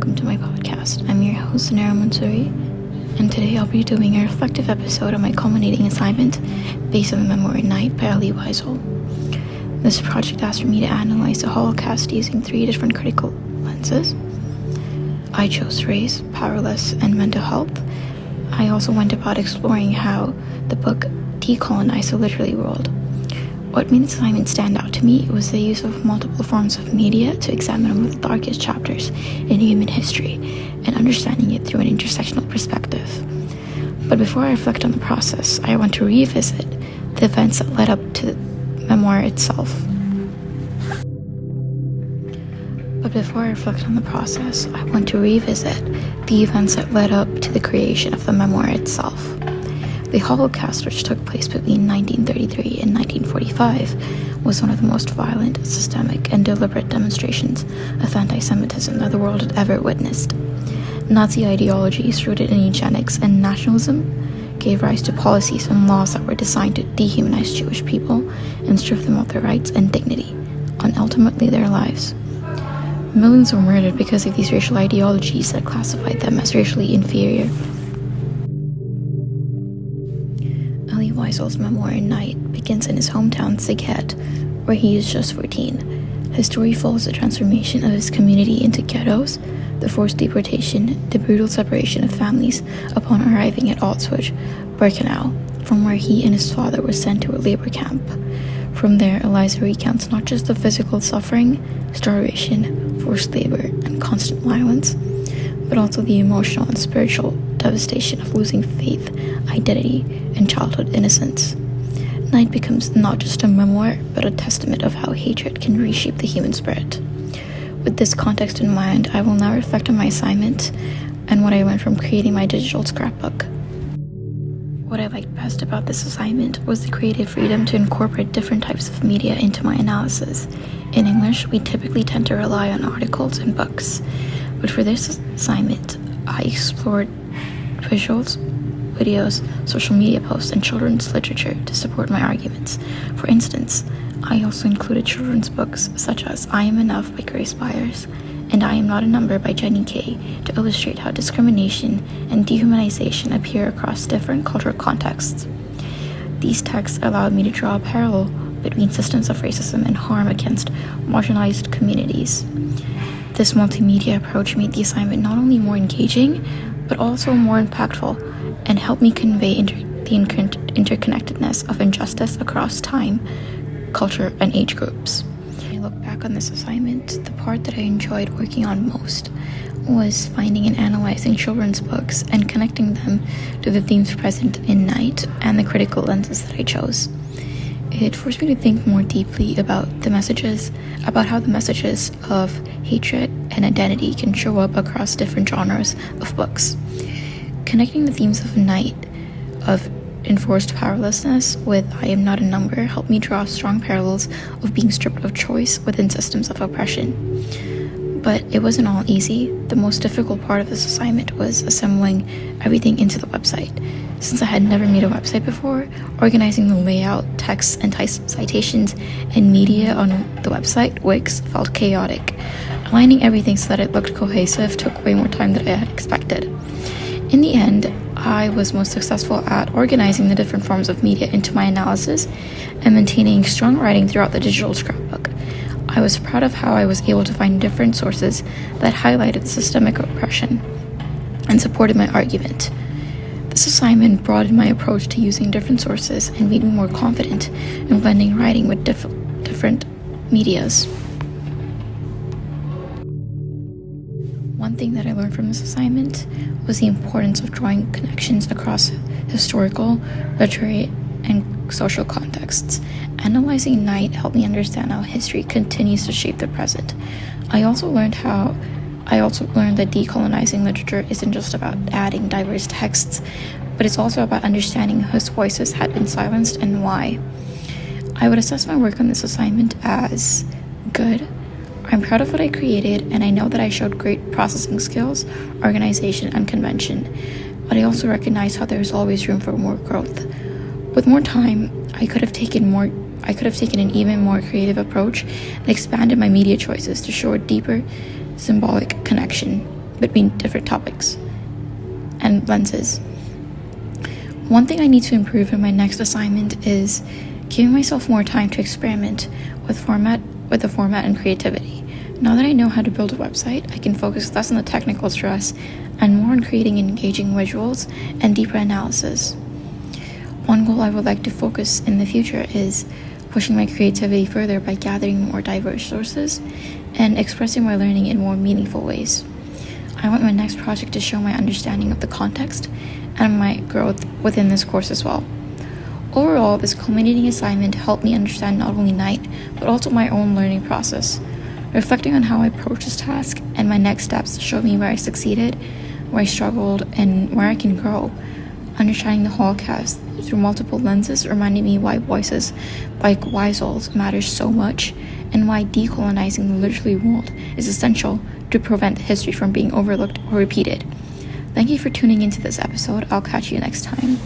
welcome to my podcast. I'm your host, Zunaira Mansuri, and today I'll be doing a reflective episode on my culminating assignment based on the memoir Night by Ali Weisel. This project asked me to analyze the Holocaust using 3 different critical lenses. I chose race, powerless, and mental health. I also went about exploring how the book decolonized the literary world. What made this assignment stand out to me was the use of multiple forms of media to examine one of the darkest chapters in human history and understanding it through an intersectional perspective. But before I reflect on the process, I want to revisit the events that led up to the memoir itself. The events that led up to the creation of the memoir itself. The Holocaust, which took place between 1933 and 1945, was one of the most violent, systemic, and deliberate demonstrations of anti-Semitism that the world had ever witnessed. Nazi ideologies rooted in eugenics and nationalism gave rise to policies and laws that were designed to dehumanize Jewish people and strip them of their rights and dignity, and ultimately their lives. Millions were murdered because of these racial ideologies that classified them as racially inferior. Ali Weisel's memoir Night begins in his hometown Szeged, where he is just 14. His story follows the transformation of his community into ghettos, the forced deportation, the brutal separation of families upon arriving at Auschwitz, Birkenau, from where he and his father were sent to a labor camp. From there, Eliza recounts not just the physical suffering, starvation, forced labor, and constant violence, but also the emotional and spiritual devastation of losing faith, identity, and childhood innocence. Night becomes not just a memoir, but a testament of how hatred can reshape the human spirit. With this context in mind, I will now reflect on my assignment and what I learned from creating my digital scrapbook. What I liked best about this assignment was the creative freedom to incorporate different types of media into my analysis. In English, we typically tend to rely on articles and books, but for this assignment, I explored visuals, videos, social media posts, and children's literature to support my arguments. For instance, I also included children's books such as I Am Enough by Grace Byers and I Am Not a Number by Jenny Kay to illustrate how discrimination and dehumanization appear across different cultural contexts. These texts allowed me to draw a parallel between systems of racism and harm against marginalized communities. This multimedia approach made the assignment not only more engaging, but also more impactful and helped me convey the interconnectedness of injustice across time, culture, and age groups. When I look back on this assignment, the part that I enjoyed working on most was finding and analyzing children's books and connecting them to the themes present in Night and the critical lenses that I chose. It forced me to think more deeply about how the messages of hatred and identity can show up across different genres of books. Connecting the themes of Night, of enforced powerlessness, with I Am Not a Number helped me draw strong parallels of being stripped of choice within systems of oppression. But it wasn't all easy. The most difficult part of this assignment was assembling everything into the website. Since I had never made a website before, organizing the layout, text, and citations and media on the website, Wix, felt chaotic. Aligning everything so that it looked cohesive took way more time than I had expected. In the end, I was most successful at organizing the different forms of media into my analysis and maintaining strong writing throughout the digital scrapbook. I was proud of how I was able to find different sources that highlighted the systemic oppression and supported my argument. This assignment broadened my approach to using different sources and made me more confident in blending writing with different medias. One thing that I learned from this assignment was the importance of drawing connections across historical, literary, and social contexts. Analyzing Night helped me understand how history continues to shape the present. I also learned that decolonizing literature isn't just about adding diverse texts, but it's also about understanding whose voices had been silenced and why. I would assess my work on this assignment as good. I'm proud of what I created, and I know that I showed great processing skills, organization, and convention, but I also recognize how there's always room for more growth. With more time, I could have taken an even more creative approach and expanded my media choices to show a deeper symbolic connection between different topics and lenses. One thing I need to improve in my next assignment is giving myself more time to experiment with the format and creativity. Now that I know how to build a website, I can focus less on the technical stress and more on creating engaging visuals and deeper analysis. One goal I would like to focus in the future is pushing my creativity further by gathering more diverse sources and expressing my learning in more meaningful ways. I want my next project to show my understanding of the context and my growth within this course as well. Overall, this culminating assignment helped me understand not only Night, but also my own learning process. Reflecting on how I approach this task and my next steps showed me where I succeeded, where I struggled, and where I can grow. Understanding the Holocaust through multiple lenses reminded me why voices like Weisel's matters so much, and why decolonizing the literary world is essential to prevent history from being overlooked or repeated. Thank you for tuning into this episode. I'll catch you next time.